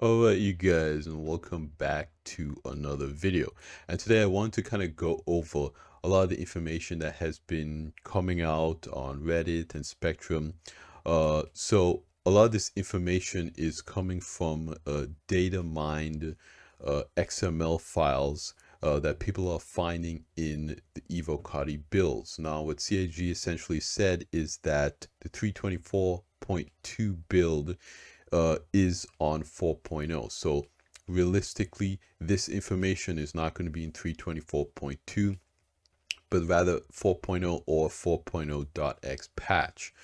Alright, you guys, and welcome back to another video. And today I want to kind of go over a lot of the information that has been coming out on Reddit and Spectrum. So a lot of this information is coming from data mined XML files that people are finding in the Evo Cardi builds. Now, what CAG essentially said is that the 324.2 build is on 4.0. So realistically, this information is not going to be in 324.2, but rather 4.0 or 4.0.x patch.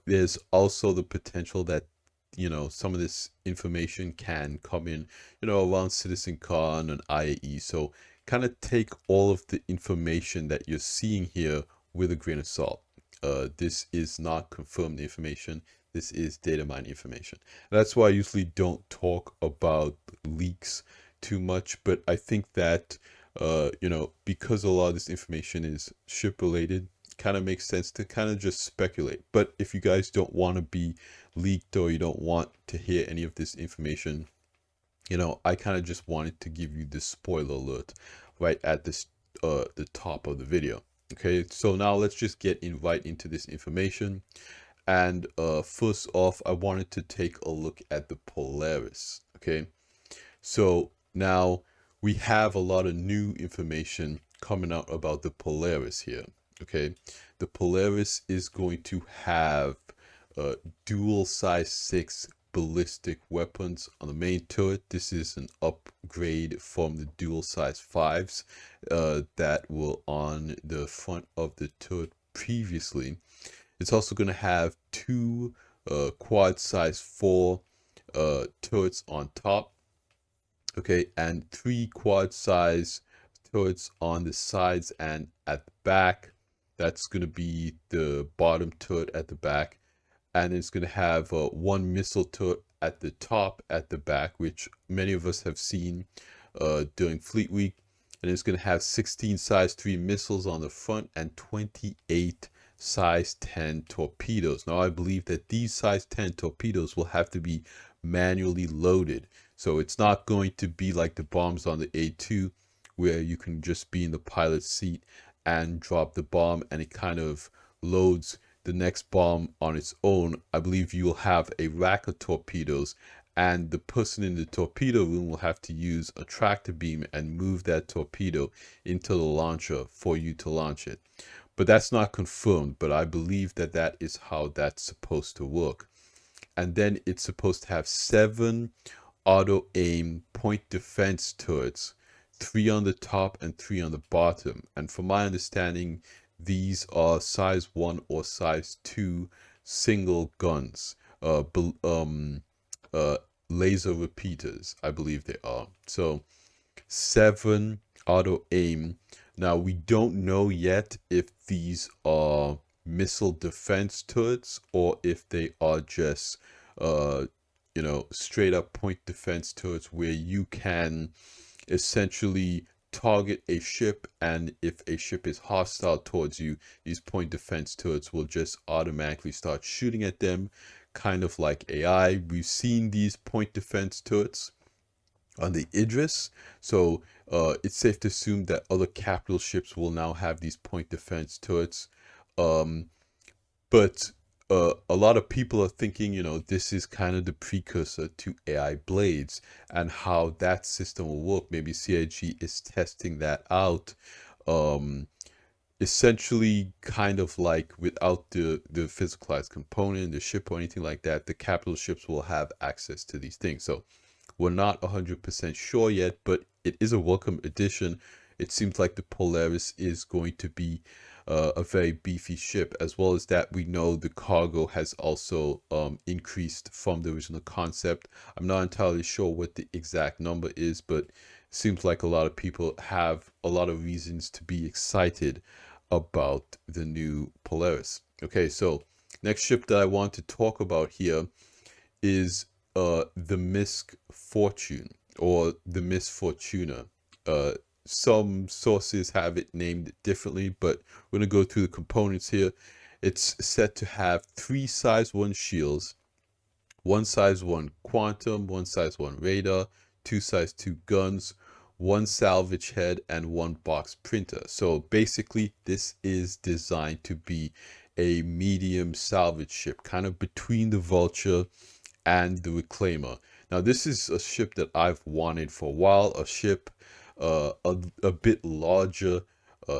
There's also the potential that some of this information can come in around CitizenCon and IAE. So kind of take all of the information that you're seeing here with a grain of salt. This is not confirmed information. This is data mine information. That's why I usually don't talk about leaks too much, but I think that because a lot of this information is ship related, kind of makes sense to kind of just speculate. But if you guys don't want to be leaked or you don't want to hear any of this information, I kind of just wanted to give you this spoiler alert right at this the top of the video. Okay, so now let's just get right into this information. And first off, I wanted to take a look at the Polaris. Okay, so now we have a lot of new information coming out about the Polaris here. Okay, the Polaris is going to have dual size 6 ballistic weapons on the main turret. This is an upgrade from the dual size 5s that were on the front of the turret previously. It's also going to have two quad size 4 turrets on top, okay, and 3 quad size turrets on the sides and at the back. That's going to be the bottom turret at the back, and it's going to have one missile turret at the top at the back, which many of us have seen during Fleet Week. And it's going to have 16 size 3 missiles on the front and 28 size 10 torpedoes. Now, I believe that these size 10 torpedoes will have to be manually loaded. So it's not going to be like the bombs on the A2 where you can just be in the pilot's seat and drop the bomb and it kind of loads the next bomb on its own. I believe you will have a rack of torpedoes and the person in the torpedo room will have to use a tractor beam and move that torpedo into the launcher for you to launch it. But that's not confirmed, but I believe that that is how that's supposed to work. And then it's supposed to have 7 auto aim point defense turrets, 3 on the top and 3 on the bottom. And from my understanding, these are size 1 or size 2 single guns, laser repeaters, I believe they are. So 7 auto aim. Now we don't know yet if these are missile defense turrets or if they are just straight up point defense turrets where you can essentially target a ship, and if a ship is hostile towards you, these point defense turrets will just automatically start shooting at them, kind of like AI. We've seen these point defense turrets on the Idris, so it's safe to assume that other capital ships will now have these point defense turrets. But a lot of people are thinking, this is kind of the precursor to AI blades and how that system will work. Maybe CIG is testing that out. Essentially, kind of like without the physicalized component, the ship or anything like that, the capital ships will have access to these things. So we're not 100% sure yet, but it is a welcome addition. It seems like the Polaris is going to be a very beefy ship. As well as that, we know the cargo has also increased from the original concept. I'm not entirely sure what the exact number is, but it seems like a lot of people have a lot of reasons to be excited about the new Polaris. Okay, so next ship that I want to talk about here is the MISC Fortune or the MISC Fortuna. Some sources have it named differently, but we're going to go through the components here. It's set to have 3 size 1 shields, one size 1 quantum, one size 1 radar, two size 2 guns, one salvage head, and one box printer. So basically, this is designed to be a medium salvage ship, kind of between the Vulture and the Reclaimer. Now, this is a ship that I've wanted for a while, a ship a bit larger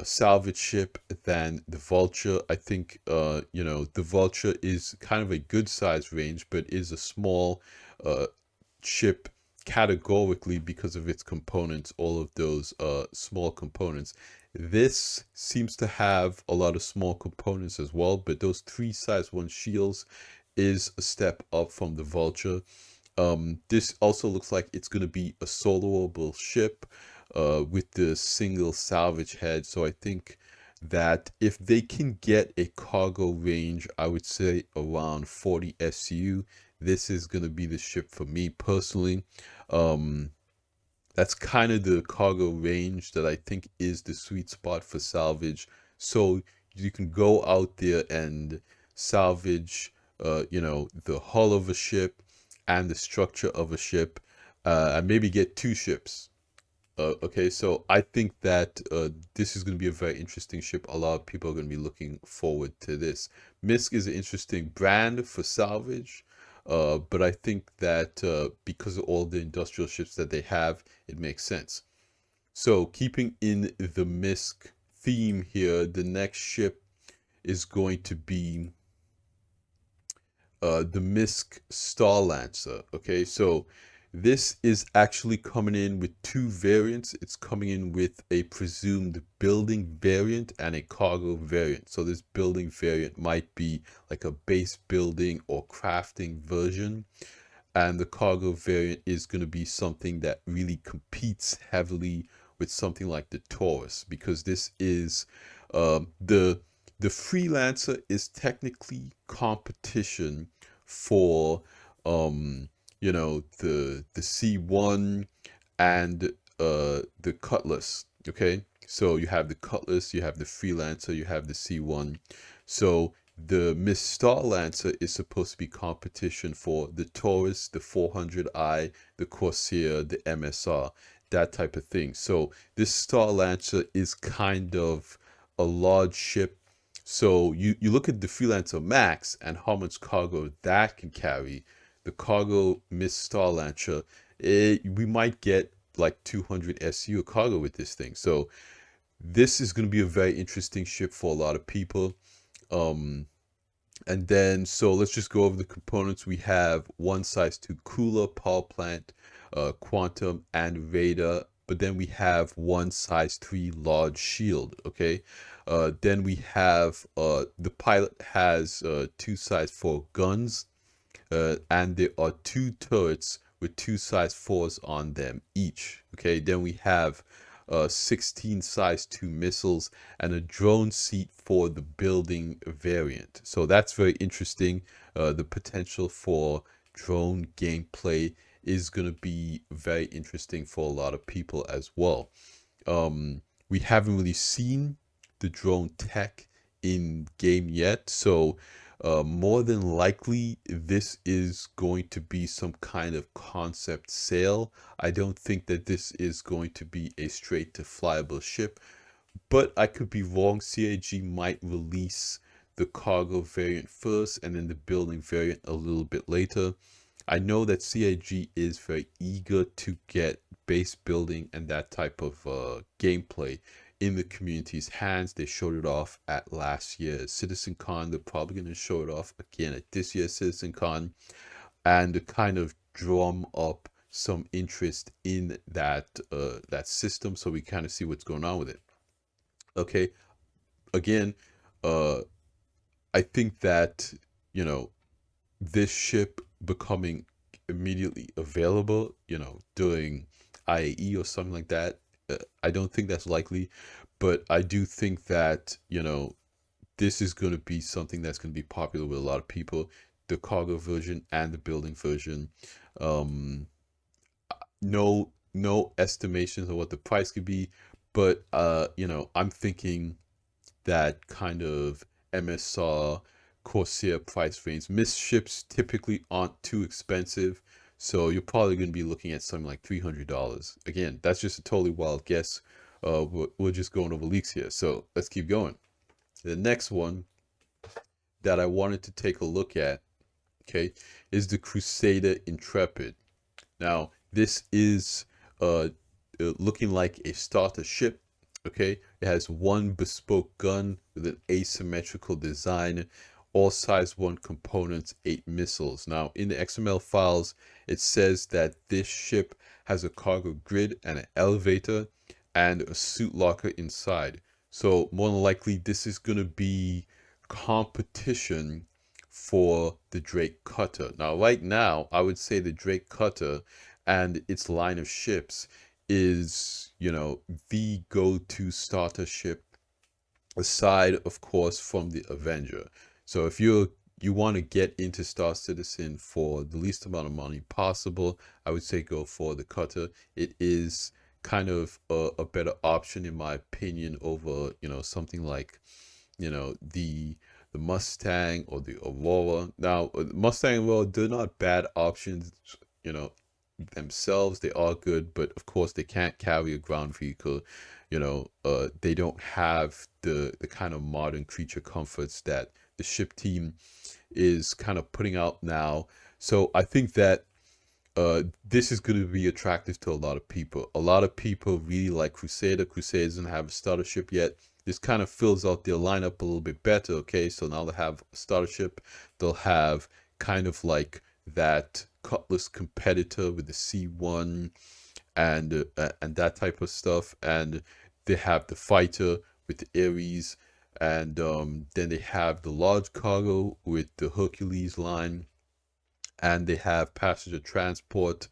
salvage ship than the Vulture. I think, the Vulture is kind of a good size range, but is a small ship categorically because of its components, all of those small components. This seems to have a lot of small components as well, but those 3 size 1 shields is a step up from the Vulture. This also looks like it's going to be a soloable ship with the single salvage head. So I think that if they can get a cargo range, I would say around 40 SU, this is going to be the ship for me personally. That's kind of the cargo range that I think is the sweet spot for salvage. So you can go out there and salvage, the hull of a ship and the structure of a ship, and maybe get 2 ships. Okay, so I think that this is going to be a very interesting ship. A lot of people are going to be looking forward to this. MISC is an interesting brand for salvage, but I think that because of all the industrial ships that they have, it makes sense. So keeping in the MISC theme here, the next ship is going to be the MISC Starlancer. Okay, so this is actually coming in with 2 variants. It's coming in with a presumed building variant and a cargo variant. So this building variant might be like a base building or crafting version. And the cargo variant is going to be something that really competes heavily with something like the Taurus, because this is the Freelancer is technically competition for the C1 and the Cutlass. Okay, so you have the Cutlass, you have the Freelancer, you have the C1. So the MISC Starlancer is supposed to be competition for the Taurus, the 400i, the Corsair, the MSR, that type of thing. So this Starlancer is kind of a large ship. So you look at the Freelancer Max and how much cargo that can carry. The cargo MISC Starlancer, we might get like 200 SU of cargo with this thing. So this is going to be a very interesting ship for a lot of people. And then, so let's just go over the components. We have one size 2 cooler, power plant, quantum, and radar. But then we have one size 3 large shield. Okay. Then we have the pilot has 2 size 4 guns, and there are 2 turrets with 2 size 4s on them each. Okay. Then we have 16 size 2 missiles and a drone seat for the building variant. So that's very interesting. The potential for drone gameplay is going to be very interesting for a lot of people as well. We haven't really seen the drone tech in game yet, so more than likely this is going to be some kind of concept sale. I don't think that this is going to be a straight to flyable ship, but I could be wrong. CAG might release the cargo variant first and then the building variant a little bit later. I know that CAG is very eager to get base building and that type of gameplay in the community's hands. They showed it off at last year's CitizenCon. They're probably going to show it off again at this year's CitizenCon, and to kind of drum up some interest in that system, so we kind of see what's going on with it. Okay, again, I think that this ship becoming immediately available, during IAE or something like that, I don't think that's likely, but I do think that, this is going to be something that's going to be popular with a lot of people, the cargo version and the building version. No estimations of what the price could be, but, I'm thinking that kind of MSR Corsair price range. MISC ships typically aren't too expensive, so you're probably going to be looking at something like $300. Again, that's just a totally wild guess. We're just going over leaks here, so let's keep going. The next one that I wanted to take a look at, okay, is the Crusader Intrepid. Now, this is looking like a starter ship. Okay, it has one bespoke gun with an asymmetrical design, all size 1 components, 8 missiles. Now, in the XML files, it says that this ship has a cargo grid and an elevator and a suit locker inside. So more than likely, this is going to be competition for the Drake Cutter. Now, right now, I would say the Drake Cutter and its line of ships is, you know, the go-to starter ship, aside, of course, from the Avenger. So if you want to get into Star Citizen for the least amount of money possible, I would say go for the Cutter. It is kind of a better option, in my opinion, over, you know, something like, you know, the Mustang or the Aurora. Now, Mustang and Aurora, they're not bad options, you know, themselves. They are good, but of course they can't carry a ground vehicle. You know, they don't have the kind of modern creature comforts that the ship team is kind of putting out now. So I think that this is going to be attractive to a lot of people. A lot of people really like Crusader. Crusader doesn't have a starter ship yet. This kind of fills out their lineup a little bit better. Okay, so now they have a starter ship. They'll have kind of like that Cutlass competitor with the C1 and that type of stuff, and they have the fighter with the Ares, and then they have the large cargo with the Hercules line, and they have passenger transport.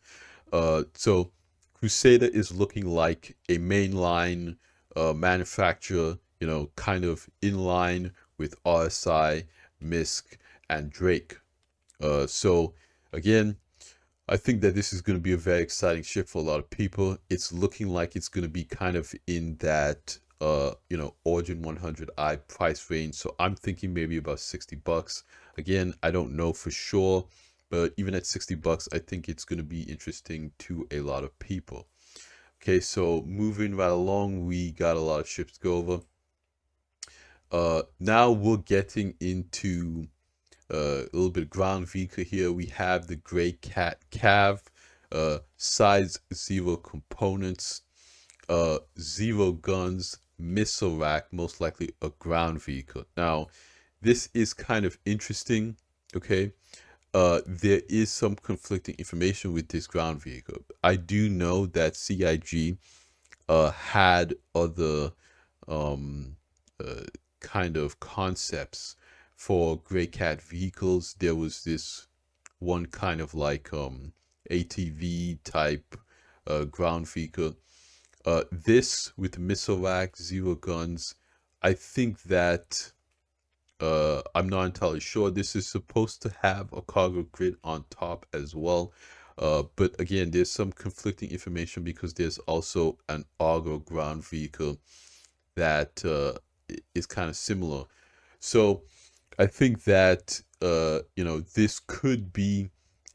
So Crusader is looking like a mainline manufacturer, you know, kind of in line with RSI, MISC, and Drake. So again, I think that this is going to be a very exciting ship for a lot of people. It's looking like it's going to be kind of in that you know, Origin 100i price range. So I'm thinking maybe about $60. Again, I don't know for sure, but even at $60, I think it's going to be interesting to a lot of people. Okay, so moving right along, we got a lot of ships to go over. Now we're getting into a little bit of ground vehicle here. We have the Grey Cat Cav, size 0 components, 0 guns, missile rack, most likely a ground vehicle. Now, this is kind of interesting, okay? There is some conflicting information with this ground vehicle. I do know that CIG had other kind of concepts for Grey Cat vehicles. There was this one kind of like ATV type ground vehicle. This with the missile rack, 0 guns, I think that I'm not entirely sure. This is supposed to have a cargo grid on top as well. But again, there's some conflicting information because there's also an Argo ground vehicle that is kind of similar. So I think that you know, this could be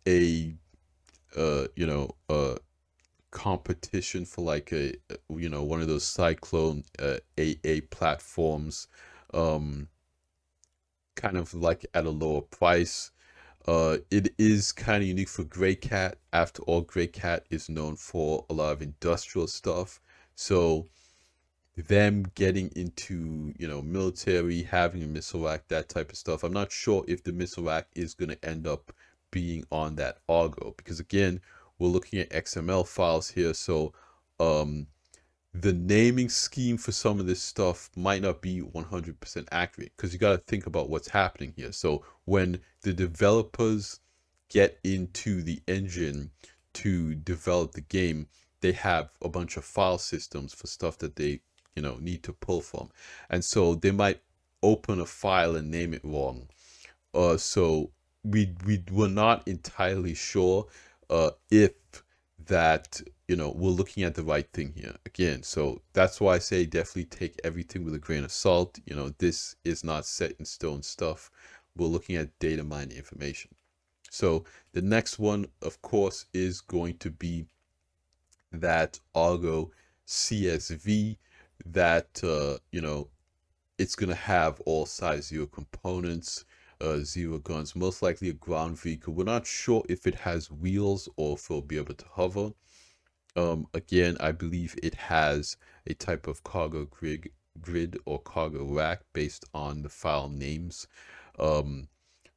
a you know, competition for like a, you know, one of those Cyclone AA platforms, kind of like at a lower price. It is kind of unique for Grey Cat. After all, Grey Cat is known for a lot of industrial stuff. So them getting into, you know, military, having a missile rack, that type of stuff, I'm not sure if the missile rack is going to end up being on that Argo, because again, we're looking at XML files here. So the naming scheme for some of this stuff might not be 100% accurate, because you got to think about what's happening here. So when the developers get into the engine to develop the game, they have a bunch of file systems for stuff that they, you know, need to pull from, and so they might open a file and name it wrong. So we were not entirely sure if that, you know, we're looking at the right thing here again. So that's why I say definitely take everything with a grain of salt. You know, this is not set in stone stuff, we're looking at data mining information. So the next one, of course, is going to be that Argo CSV that, it's going to have all size 0 components, 0 guns, most likely a ground vehicle. We're not sure if it has wheels or if it'll be able to hover. Again, I believe it has a type of cargo grid or cargo rack based on the file names.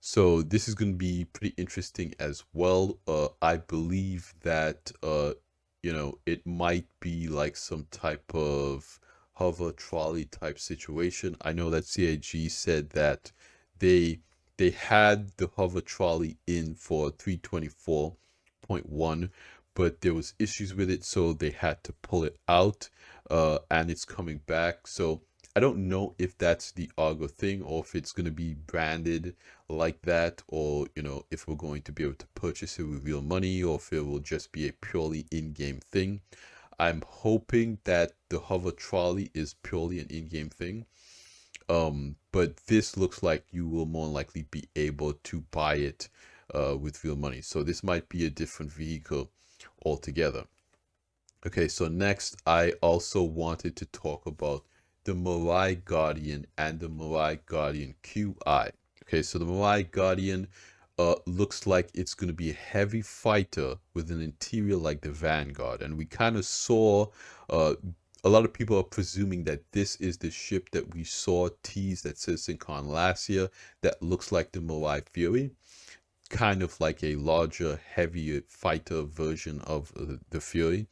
So this is going to be pretty interesting as well. I believe that, it might be like some type of hover trolley type situation. I know that CIG said that they they had the hover trolley in for 324.1, but there was issues with it, so they had to pull it out, and it's coming back. So I don't know if that's the Argo thing or if it's going to be branded like that, or if we're going to be able to purchase it with real money, or if it will just be a purely in-game thing. I'm hoping that the hover trolley is purely an in-game thing. But this looks like you will more likely be able to buy it with real money. So this might be a different vehicle altogether. Okay, so next I also wanted to talk about the Mirai Guardian and the Mirai Guardian QI. Okay, so the Mirai Guardian looks like it's going to be a heavy fighter with an interior like the Vanguard. And we kind of saw, a lot of people are presuming that this is the ship that we saw teased at CitizenCon last year that looks like the Mirai Fury, kind of like a larger, heavier fighter version of the Fury.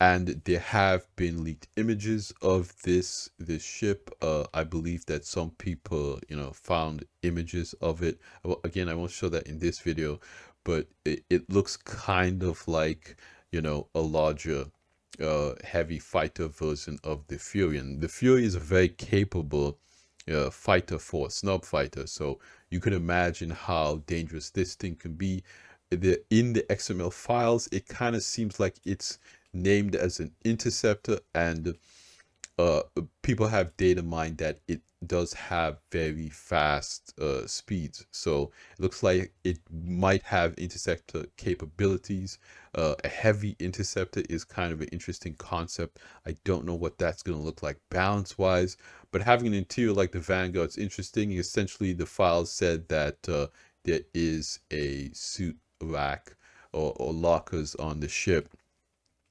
And there have been leaked images of this ship. I believe that some people, found images of it. Well, again, I won't show that in this video, but it looks kind of like, a larger, heavy fighter version of the Fury. And the Fury is a very capable fighter for a snub fighter. So you can imagine how dangerous this thing can be. In the XML files, it kind of seems like it's named as an interceptor, and people have data mined that it does have very fast speeds. So it looks like it might have interceptor capabilities. A heavy interceptor is kind of an interesting concept. I don't know what that's going to look like balance wise, but having an interior like the Vanguard is interesting. Essentially, the files said that there is a suit rack or lockers on the ship.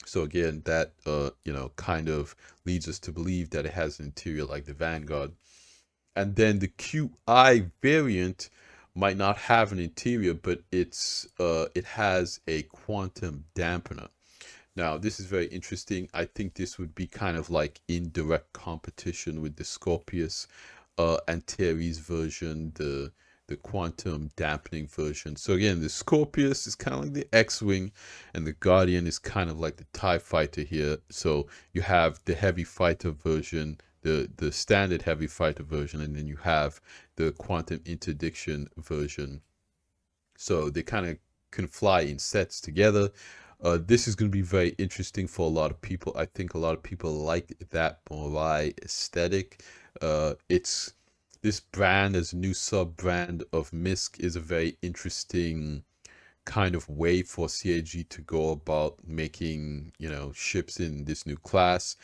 So again, that kind of leads us to believe that it has an interior like the Vanguard. And then the QI variant might not have an interior, but it has a quantum dampener. Now, this is very interesting. I think this would be kind of like in direct competition with the Scorpius and Terry's version, the quantum dampening version. So again, the Scorpius is kind of like the X-Wing, and the Guardian is kind of like the TIE fighter here. So you have the heavy fighter version, the standard heavy fighter version, and then you have the quantum interdiction version. So they kind of can fly in sets together. This is going to be very interesting for a lot of people. I think a lot of people like that Mirai aesthetic. It's this brand as a new sub-brand of MISC is a very interesting kind of way for CIG to go about making, ships in this new class.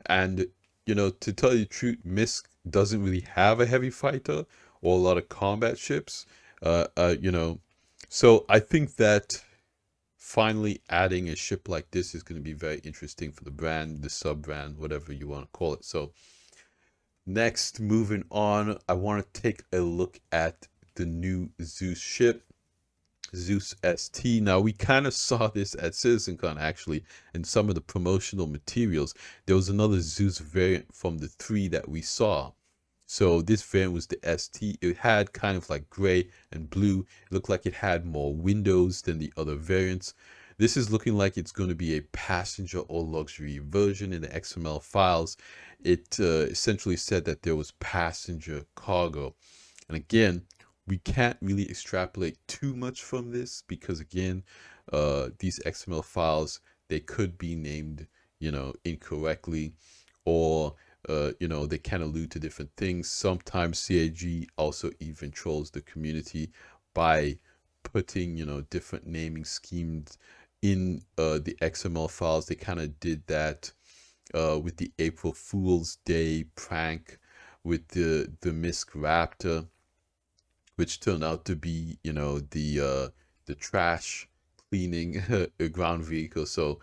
And, to tell you the truth, MISC doesn't really have a heavy fighter or a lot of combat ships. So I think that finally adding a ship like this is going to be very interesting for the brand, the sub-brand, whatever you want to call it. So next, moving on, I want to take a look at the new Zeus ship, Zeus ST. Now, we kind of saw this at CitizenCon, actually, in some of the promotional materials. There was another Zeus variant from the 3 that we saw. So this variant was the ST. It had kind of like gray and blue. It looked like it had more windows than the other variants. This is looking like it's going to be a passenger or luxury version. In the XML files, it essentially said that there was passenger cargo. And again, we can't really extrapolate too much from this because, again, these XML files, they could be named, incorrectly, or you know, they can allude to different things. Sometimes CAG also even trolls the community by putting, you know, different naming schemes in the XML files. They kind of did that with the April Fool's Day prank with the MISC Raptor, which turned out to be, you know, the trash cleaning ground vehicle. So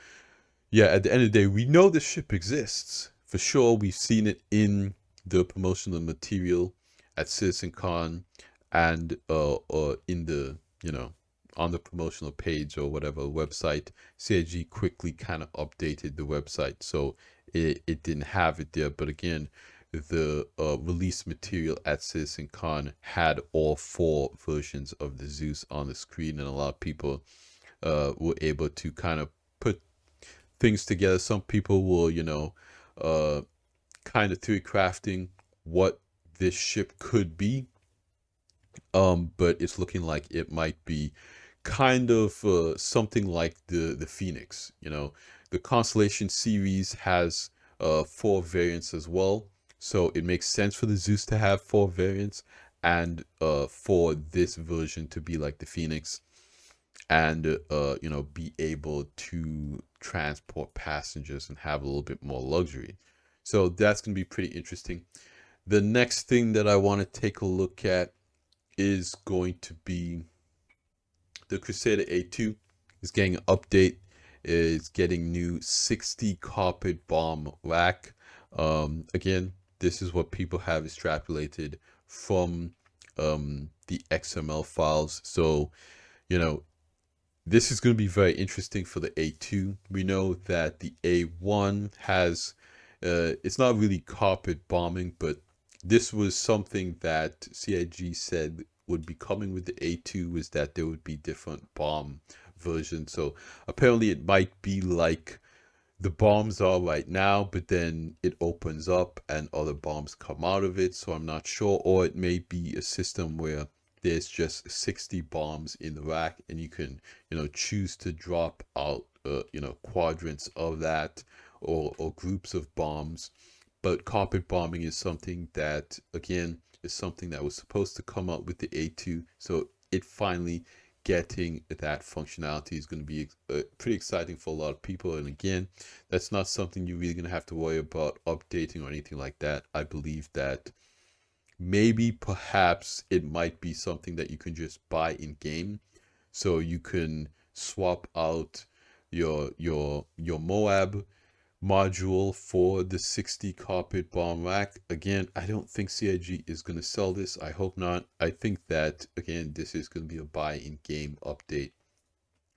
yeah, at the end of the day, we know the ship exists for sure. We've seen it in the promotional material at CitizenCon and or in the, you know, on the promotional page or whatever website. CIG quickly kind of updated the website, so it didn't have it there. But again, the release material at CitizenCon had all 4 versions of the Zeus on the screen, and a lot of people were able to kind of put things together. Some people were, you know, kind of theory crafting what this ship could be, but it's looking like it might be kind of something like the Phoenix. You know, the Constellation series has 4 variants as well, so it makes sense for the Zeus to have 4 variants, and for this version to be like the Phoenix, and you know, be able to transport passengers and have a little bit more luxury. So that's going to be pretty interesting. The next thing that I want to take a look at is going to be the Crusader A2 is getting an update. It's getting new 60 carpet bomb rack. Again, this is what people have extrapolated from the XML files. So, you know, this is going to be very interesting for the A2. We know that the A1 has, it's not really carpet bombing, but this was something that CIG said would be coming with the A2, was that there would be different bomb versions. So apparently it might be like the bombs are right now, but then it opens up and other bombs come out of it. So I'm not sure. Or it may be a system where there's just 60 bombs in the rack, and you can, you know, choose to drop out, you know, quadrants of that, or groups of bombs. But carpet bombing is something that, again, is something that was supposed to come out with the A2. So it finally getting that functionality is going to be pretty exciting for a lot of people. And again, that's not something you're really going to have to worry about updating or anything like that. I believe that maybe perhaps it might be something that you can just buy in game, so you can swap out your Moab module for the 60 carpet bomb rack. Again, I don't think CIG is going to sell this. I hope not. I think that, again, this is going to be a buy in game update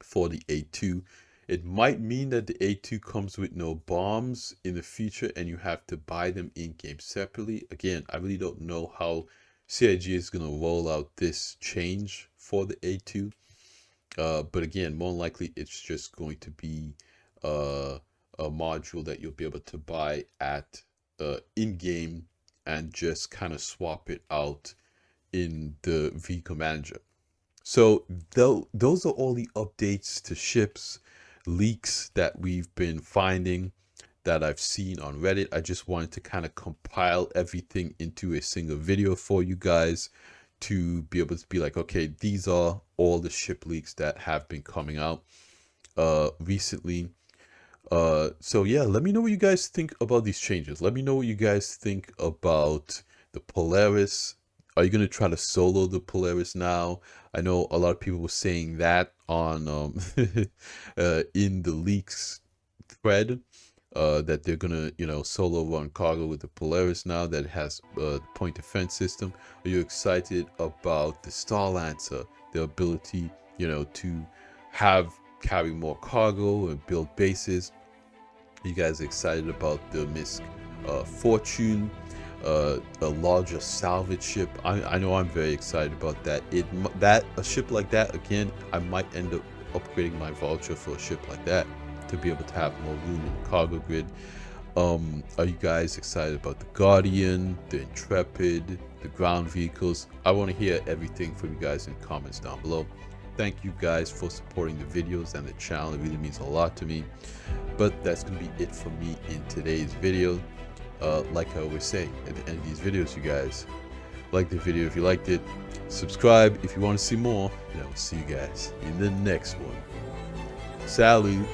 for the A2. It might mean that the A2 comes with no bombs in the future and you have to buy them in game separately. Again, I really don't know how CIG is going to roll out this change for the A2. But again, more likely it's just going to be a module that you'll be able to buy at in-game and just kind of swap it out in the vehicle manager. So those are all the updates to ships, leaks that we've been finding, that I've seen on Reddit. I just wanted to kind of compile everything into a single video for you guys to be able to be like, okay, these are all the ship leaks that have been coming out recently. So yeah, let me know what you guys think about these changes. Let me know what you guys think about the Polaris. Are you going to try to solo the Polaris now? I know a lot of people were saying that on in the leaks thread, that they're going to, you know, solo run cargo with the Polaris now that it has a point defense system. Are you excited about the Starlancer, the ability, you know, to carry more cargo and build bases? Are you guys excited about the MISC Fortune, a larger salvage ship? I know I'm very excited about that. A ship like that, again, I might end up upgrading my voucher for a ship like that to be able to have more room in the cargo grid. Are you guys excited about the Guardian, the Intrepid, the ground vehicles? I want to hear everything from you guys in the comments down below. Thank you guys for supporting the videos and the channel. It really means a lot to me. But that's going to be it for me in today's video. like I always say at the end of these videos, you guys, like the video if you liked it, subscribe if you want to see more, and I will see you guys in the next one. Salute.